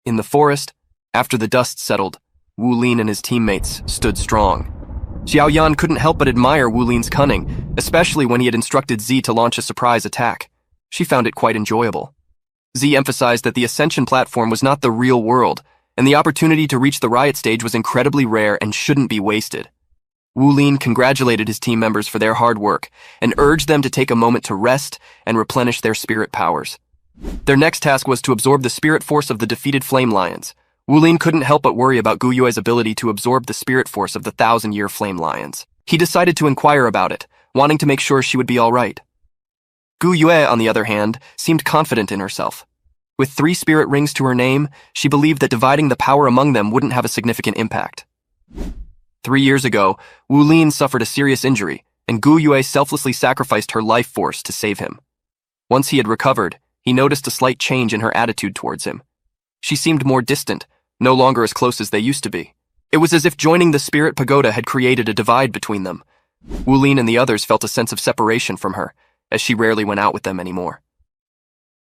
In the forest, after the dust settled, Wu Lin and his teammates stood strong. Xiaoyan couldn't help but admire Wu Lin's cunning, especially when he had instructed Z to launch a surprise attack. She found it quite enjoyable. Z emphasized that the Ascension platform was not the real world, and the opportunity to reach the riot stage was incredibly rare and shouldn't be wasted. Wu Lin congratulated his team members for their hard work and urged them to take a moment to rest and replenish their spirit powers. Their next task was to absorb the spirit force of the defeated Flame Lions. Wu Lin couldn't help but worry about Gu Yue's ability to absorb the spirit force of the 1,000-year Flame Lions. He decided to inquire about it, wanting to make sure she would be all right. Gu Yue, on the other hand, seemed confident in herself. With 3 spirit rings to her name, she believed that dividing the power among them wouldn't have a significant impact. 3 years ago, Wu Lin suffered a serious injury, and Gu Yue selflessly sacrificed her life force to save him. Once he had recovered, he noticed a slight change in her attitude towards him. She seemed more distant, no longer as close as they used to be. It was as if joining the spirit pagoda had created a divide between them. Wu Lin and the others felt a sense of separation from her, as she rarely went out with them anymore.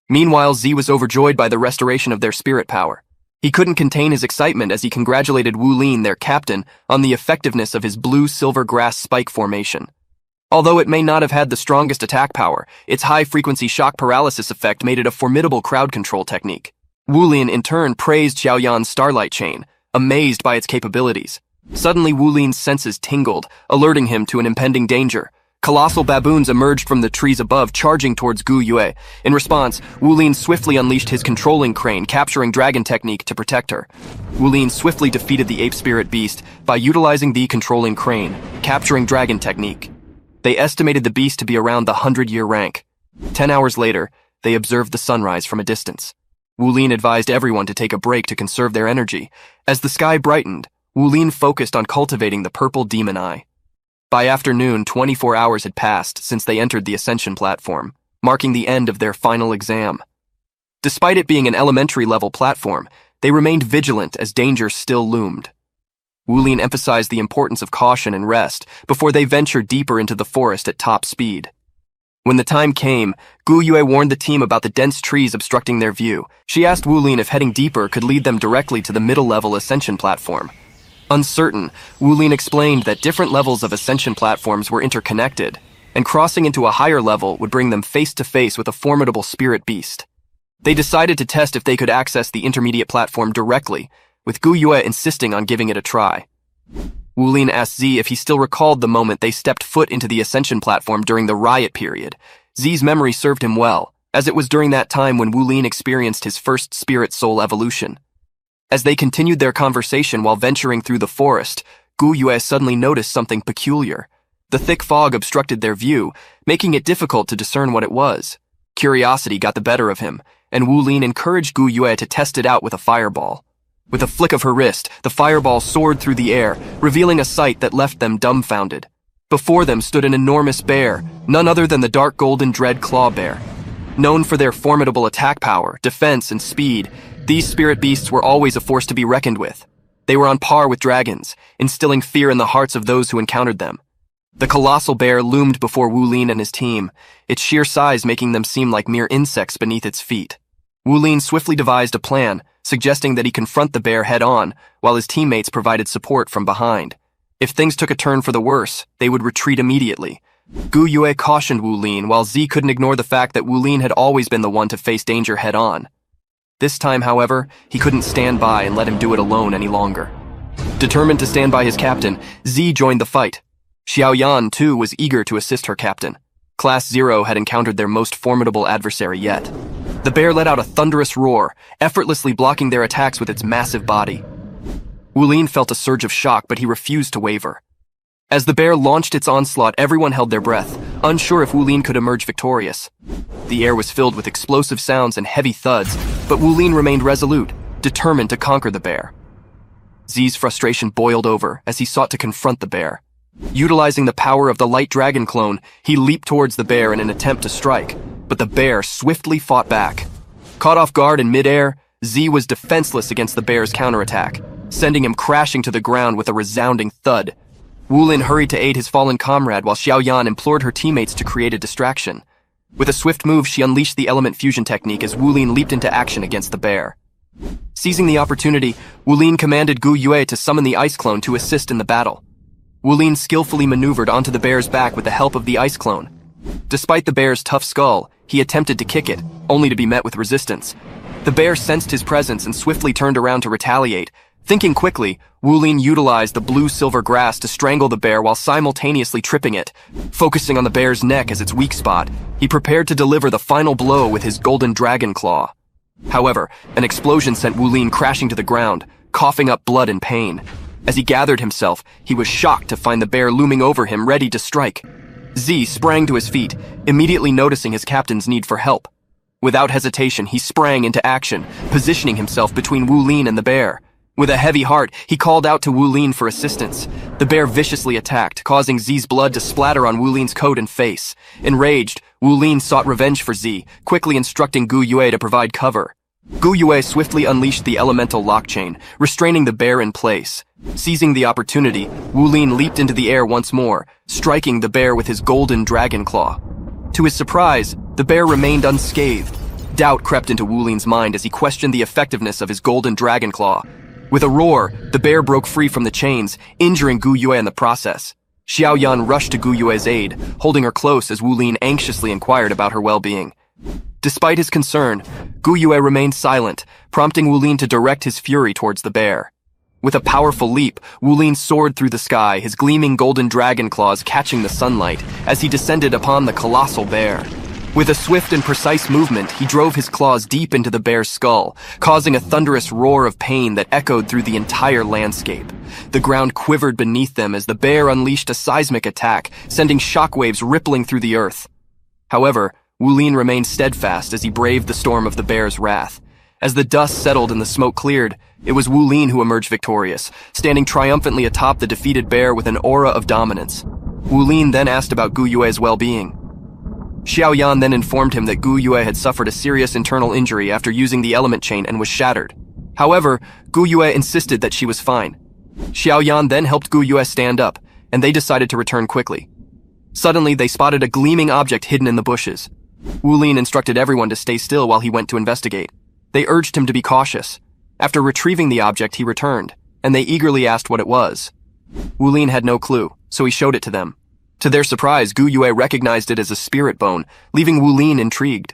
Meanwhile, Z was overjoyed by the restoration of their spirit power. He couldn't contain his excitement as he congratulated Wu Lin, their captain, on the effectiveness of his blue-silver grass spike formation. Although it may not have had the strongest attack power, its high-frequency shock paralysis effect made it a formidable crowd control technique. Wu Lin in turn praised Xiaoyan's starlight chain, amazed by its capabilities. Suddenly Wu Lin's senses tingled, alerting him to an impending danger. Colossal baboons emerged from the trees above, charging towards Gu Yue. In response, Wu Lin swiftly unleashed his controlling crane, capturing dragon technique to protect her. Wu Lin swiftly defeated the ape spirit beast by utilizing the controlling crane, capturing dragon technique. They estimated the beast to be around the 100-year rank. 10 hours later, they observed the sunrise from a distance. Wu Lin advised everyone to take a break to conserve their energy. As the sky brightened, Wu Lin focused on cultivating the purple demon eye. By afternoon, 24 hours had passed since they entered the Ascension platform, marking the end of their final exam. Despite it being an elementary-level platform, they remained vigilant as danger still loomed. Wu Lin emphasized the importance of caution and rest before they ventured deeper into the forest at top speed. When the time came, Gu Yue warned the team about the dense trees obstructing their view. She asked Wu Lin if heading deeper could lead them directly to the middle-level Ascension platform. Uncertain, Wu Lin explained that different levels of Ascension platforms were interconnected, and crossing into a higher level would bring them face-to-face with a formidable spirit beast. They decided to test if they could access the intermediate platform directly, with Gu Yue insisting on giving it a try. Wu Lin asked Z if he still recalled the moment they stepped foot into the Ascension platform during the riot period. Z's memory served him well, as it was during that time when Wu Lin experienced his first spirit soul evolution. As they continued their conversation while venturing through the forest, Gu Yue suddenly noticed something peculiar. The thick fog obstructed their view, making it difficult to discern what it was. Curiosity got the better of him, and Wu Lin encouraged Gu Yue to test it out with a fireball. With a flick of her wrist, the fireball soared through the air, revealing a sight that left them dumbfounded. Before them stood an enormous bear, none other than the dark golden dread claw bear. Known for their formidable attack power, defense, and speed, these spirit beasts were always a force to be reckoned with. They were on par with dragons, instilling fear in the hearts of those who encountered them. The colossal bear loomed before Wu Lin and his team, its sheer size making them seem like mere insects beneath its feet. Wu Lin swiftly devised a plan, suggesting that he confront the bear head-on, while his teammates provided support from behind. If things took a turn for the worse, they would retreat immediately. Gu Yue cautioned Wu Lin, while Z couldn't ignore the fact that Wu Lin had always been the one to face danger head-on. This time, however, he couldn't stand by and let him do it alone any longer. Determined to stand by his captain, Z joined the fight. Xiaoyan, too, was eager to assist her captain. Class 0 had encountered their most formidable adversary yet. The bear let out a thunderous roar, effortlessly blocking their attacks with its massive body. Wu Lin felt a surge of shock, but he refused to waver. As the bear launched its onslaught, everyone held their breath, unsure if Wu Lin could emerge victorious. The air was filled with explosive sounds and heavy thuds, but Wu Lin remained resolute, determined to conquer the bear. Z's frustration boiled over as he sought to confront the bear. Utilizing the power of the light dragon clone, he leaped towards the bear in an attempt to strike, but the bear swiftly fought back. Caught off guard in midair, Z was defenseless against the bear's counterattack, sending him crashing to the ground with a resounding thud. Wu Lin hurried to aid his fallen comrade while Xiaoyan implored her teammates to create a distraction. With a swift move, she unleashed the element fusion technique as Wu Lin leaped into action against the bear. Seizing the opportunity, Wulin commanded Gu Yue to summon the ice clone to assist in the battle. Wulin skillfully maneuvered onto the bear's back with the help of the ice clone. Despite the bear's tough skull, he attempted to kick it, only to be met with resistance. The bear sensed his presence and swiftly turned around to retaliate. Thinking quickly, Wulin utilized the blue-silver grass to strangle the bear while simultaneously tripping it. Focusing on the bear's neck as its weak spot, he prepared to deliver the final blow with his golden dragon claw. However, an explosion sent Wulin crashing to the ground, coughing up blood in pain. As he gathered himself, he was shocked to find the bear looming over him, ready to strike. Z sprang to his feet, immediately noticing his captain's need for help. Without hesitation, he sprang into action, positioning himself between Wulin and the bear. With a heavy heart, he called out to Wulin for assistance. The bear viciously attacked, causing Z's blood to splatter on Wulin's coat and face. Enraged, Wulin sought revenge for Z, quickly instructing Gu Yue to provide cover. Gu Yue swiftly unleashed the elemental lock chain, restraining the bear in place. Seizing the opportunity, Wulin leaped into the air once more, striking the bear with his golden dragon claw. To his surprise, the bear remained unscathed. Doubt crept into Wulin's mind as he questioned the effectiveness of his golden dragon claw. With a roar, the bear broke free from the chains, injuring Gu Yue in the process. Xiaoyan rushed to Gu Yue's aid, holding her close as Wulin anxiously inquired about her well-being. Despite his concern, Gu Yue remained silent, prompting Wulin to direct his fury towards the bear. With a powerful leap, Wulin soared through the sky, his gleaming golden dragon claws catching the sunlight as he descended upon the colossal bear. With a swift and precise movement, he drove his claws deep into the bear's skull, causing a thunderous roar of pain that echoed through the entire landscape. The ground quivered beneath them as the bear unleashed a seismic attack, sending shockwaves rippling through the earth. However, Wulin remained steadfast as he braved the storm of the bear's wrath. As the dust settled and the smoke cleared, it was Wulin who emerged victorious, standing triumphantly atop the defeated bear with an aura of dominance. Wulin then asked about Gu Yue's well-being. Xiaoyan then informed him that Gu Yue had suffered a serious internal injury after using the element chain and was shattered. However, Gu Yue insisted that she was fine. Xiaoyan then helped Gu Yue stand up, and they decided to return quickly. Suddenly, they spotted a gleaming object hidden in the bushes. Wulin instructed everyone to stay still while he went to investigate. They urged him to be cautious. After retrieving the object, he returned, and they eagerly asked what it was. Wulin had no clue, so he showed it to them. To their surprise, Gu Yue recognized it as a spirit bone, leaving Wulin intrigued.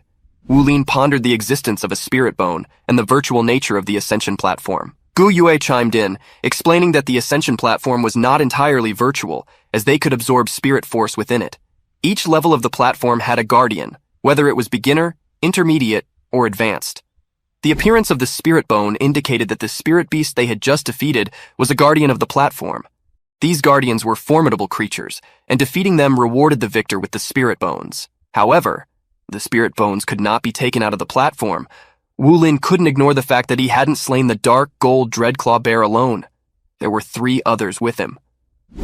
Wulin pondered the existence of a spirit bone and the virtual nature of the Ascension platform. Gu Yue chimed in, explaining that the Ascension platform was not entirely virtual, as they could absorb spirit force within it. Each level of the platform had a guardian, whether it was beginner, intermediate, or advanced. The appearance of the spirit bone indicated that the spirit beast they had just defeated was a guardian of the platform. These guardians were formidable creatures, and defeating them rewarded the victor with the spirit bones. However, the spirit bones could not be taken out of the platform. Wulin couldn't ignore the fact that he hadn't slain the dark gold dreadclaw bear alone. There were 3 others with him.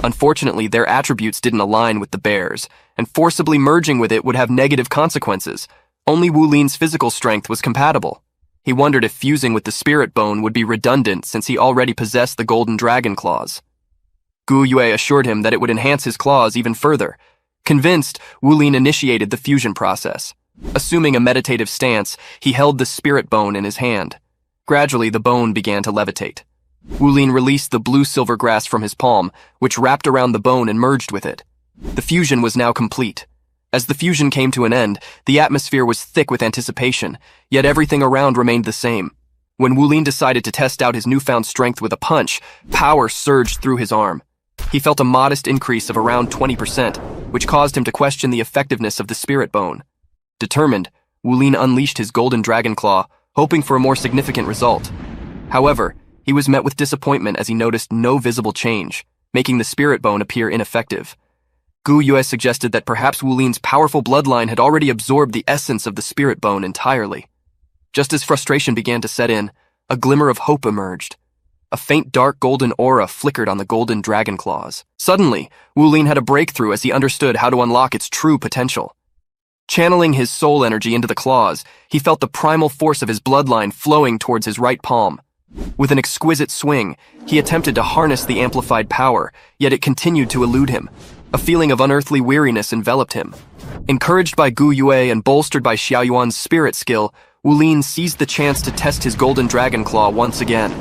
Unfortunately, their attributes didn't align with the bear's, and forcibly merging with it would have negative consequences. Only Wulin's physical strength was compatible. He wondered if fusing with the spirit bone would be redundant since he already possessed the golden dragon claws. Gu Yue assured him that it would enhance his claws even further. Convinced, Wulin initiated the fusion process. Assuming a meditative stance, he held the spirit bone in his hand. Gradually, the bone began to levitate. Wulin released the blue-silver grass from his palm, which wrapped around the bone and merged with it. The fusion was now complete. As the fusion came to an end, the atmosphere was thick with anticipation, yet everything around remained the same. When Wulin decided to test out his newfound strength with a punch, power surged through his arm. He felt a modest increase of around 20%, which caused him to question the effectiveness of the spirit bone. Determined, Wulin unleashed his golden dragon claw, hoping for a more significant result. However, he was met with disappointment as he noticed no visible change, making the spirit bone appear ineffective. Gu Yue suggested that perhaps Wulin's powerful bloodline had already absorbed the essence of the spirit bone entirely. Just as frustration began to set in, a glimmer of hope emerged. A faint dark golden aura flickered on the golden dragon claws. Suddenly, Wulin had a breakthrough as he understood how to unlock its true potential. Channeling his soul energy into the claws, he felt the primal force of his bloodline flowing towards his right palm. With an exquisite swing, he attempted to harness the amplified power, yet it continued to elude him. A feeling of unearthly weariness enveloped him. Encouraged by Gu Yue and bolstered by Xiaoyuan's spirit skill, Wulin seized the chance to test his golden dragon claw once again.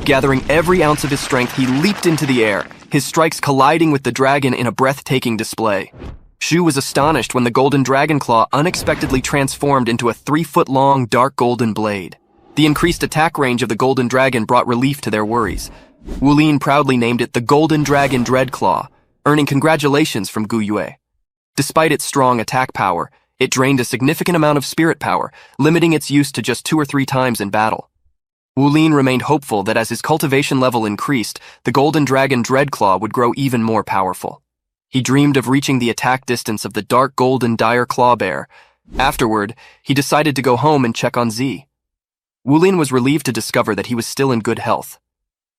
Gathering every ounce of his strength, he leaped into the air, his strikes colliding with the dragon in a breathtaking display. Zhu was astonished when the golden dragon claw unexpectedly transformed into a 3-foot-long dark golden blade. The increased attack range of the golden dragon brought relief to their worries. Wulin proudly named it the Golden Dragon Dreadclaw, earning congratulations from Gu Yue. Despite its strong attack power, it drained a significant amount of spirit power, limiting its use to just 2 or 3 times in battle. Wulin remained hopeful that as his cultivation level increased, the Golden Dragon Dreadclaw would grow even more powerful. He dreamed of reaching the attack distance of the dark golden dire claw bear. Afterward, he decided to go home and check on Z. Wulin was relieved to discover that he was still in good health.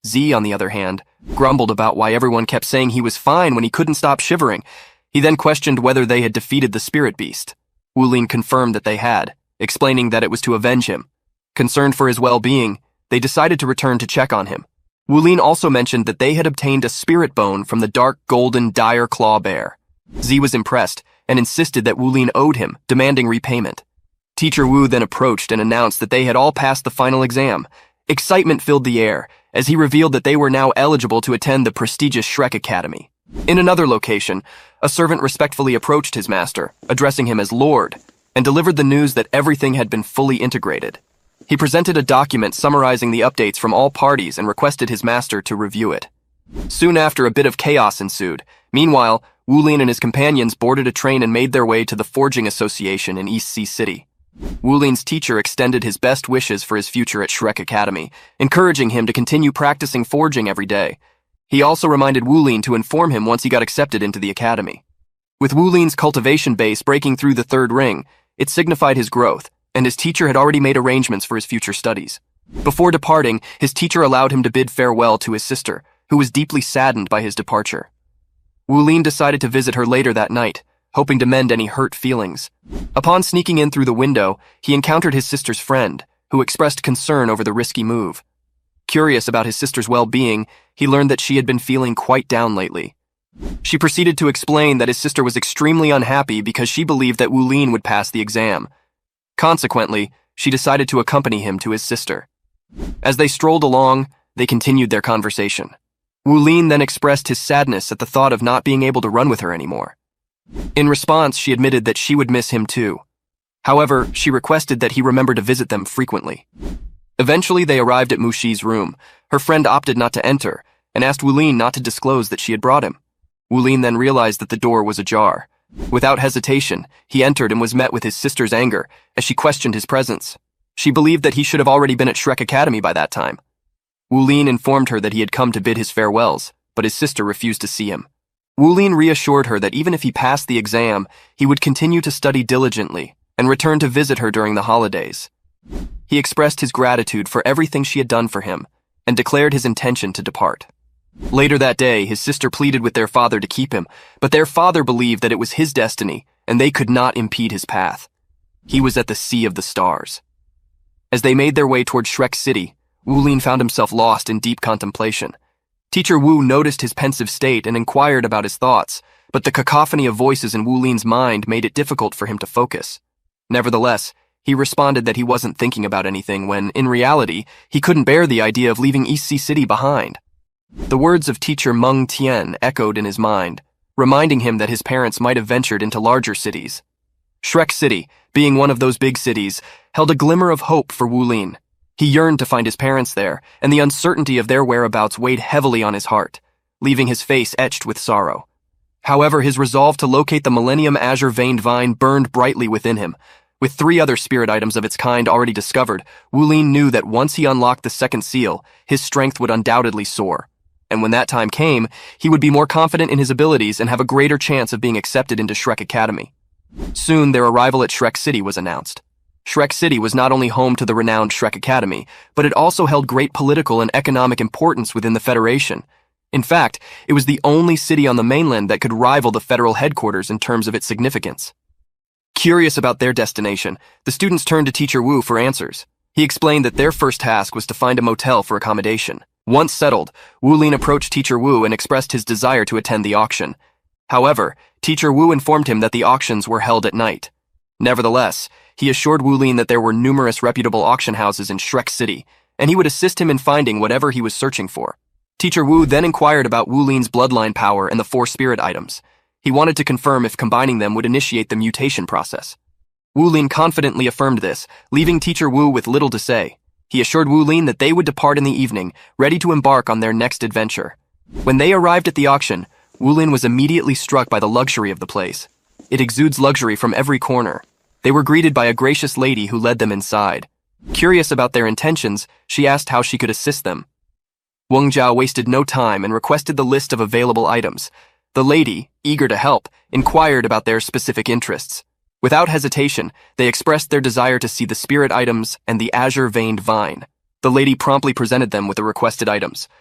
Z, on the other hand, grumbled about why everyone kept saying he was fine when he couldn't stop shivering. He then questioned whether they had defeated the spirit beast. Wulin confirmed that they had, explaining that it was to avenge him. Concerned for his well-being, they decided to return to check on him. Wulin also mentioned that they had obtained a spirit bone from the dark golden dire claw bear. Z was impressed and insisted that Wulin owed him, demanding repayment. Teacher Wu then approached and announced that they had all passed the final exam. Excitement filled the air as he revealed that they were now eligible to attend the prestigious Shrek Academy. In another location, a servant respectfully approached his master, addressing him as Lord, and delivered the news that everything had been fully integrated. He presented a document summarizing the updates from all parties and requested his master to review it. Soon after, a bit of chaos ensued. Meanwhile, Wulin and his companions boarded a train and made their way to the Forging Association in East Sea City. Wulin's teacher extended his best wishes for his future at Shrek Academy, encouraging him to continue practicing forging every day. He also reminded Wulin to inform him once he got accepted into the academy. With Wulin's cultivation base breaking through the 3rd ring, it signified his growth, and his teacher had already made arrangements for his future studies. Before departing, his teacher allowed him to bid farewell to his sister, who was deeply saddened by his departure. Wulin decided to visit her later that night, hoping to mend any hurt feelings. Upon sneaking in through the window, he encountered his sister's friend, who expressed concern over the risky move. Curious about his sister's well-being, he learned that she had been feeling quite down lately. She proceeded to explain that his sister was extremely unhappy because she believed that Wulin would pass the exam. Consequently, she decided to accompany him to his sister. As they strolled along, they continued their conversation. Wulin then expressed his sadness at the thought of not being able to run with her anymore. In response, she admitted that she would miss him too. However, she requested that he remember to visit them frequently. Eventually, they arrived at Mushi's room. Her friend opted not to enter and asked Wulin not to disclose that she had brought him. Wulin then realized that the door was ajar. Without hesitation, he entered and was met with his sister's anger as she questioned his presence. She believed that he should have already been at Shrek Academy by that time. Wulin informed her that he had come to bid his farewells, but his sister refused to see him. Wulin reassured her that even if he passed the exam, he would continue to study diligently and return to visit her during the holidays. He expressed his gratitude for everything she had done for him and declared his intention to depart. Later that day, his sister pleaded with their father to keep him, but their father believed that it was his destiny and they could not impede his path. He was at the Sea of the Stars. As they made their way toward Shrek City, Wulin found himself lost in deep contemplation. Teacher Wu noticed his pensive state and inquired about his thoughts, but the cacophony of voices in Wulin's mind made it difficult for him to focus. Nevertheless, he responded that he wasn't thinking about anything when, in reality, he couldn't bear the idea of leaving East Sea City behind. The words of teacher Meng Tian echoed in his mind, reminding him that his parents might have ventured into larger cities. Shrek City, being one of those big cities, held a glimmer of hope for Wulin. He yearned to find his parents there, and the uncertainty of their whereabouts weighed heavily on his heart, leaving his face etched with sorrow. However, his resolve to locate the Millennium Azure Veined Vine burned brightly within him. With 3 other spirit items of its kind already discovered, Wulin knew that once he unlocked the 2nd seal, his strength would undoubtedly soar. And when that time came, he would be more confident in his abilities and have a greater chance of being accepted into Shrek Academy. Soon, their arrival at Shrek City was announced. Shrek City was not only home to the renowned Shrek Academy, but it also held great political and economic importance within the Federation. In fact, it was the only city on the mainland that could rival the federal headquarters in terms of its significance. Curious about their destination, the students turned to Teacher Wu for answers. He explained that their first task was to find a motel for accommodation. Once settled, Wulin approached Teacher Wu and expressed his desire to attend the auction. However, Teacher Wu informed him that the auctions were held at night. Nevertheless, He assured Wu Lin that there were numerous reputable auction houses in Shrek City, and he would assist him in finding whatever he was searching for. Teacher Wu then inquired about Wu Lin's bloodline power and the 4 spirit items. He wanted to confirm if combining them would initiate the mutation process. Wu Lin confidently affirmed this, leaving Teacher Wu with little to say. He assured Wu Lin that they would depart in the evening, ready to embark on their next adventure. When they arrived at the auction, Wu Lin was immediately struck by the luxury of the place. It exudes luxury from every corner. They were greeted by a gracious lady who led them inside. Curious about their intentions, she asked how she could assist them. Wang Zhao wasted no time and requested the list of available items. The lady, eager to help, inquired about their specific interests. Without hesitation, they expressed their desire to see the spirit items and the azure-veined vine. The lady promptly presented them with the requested items.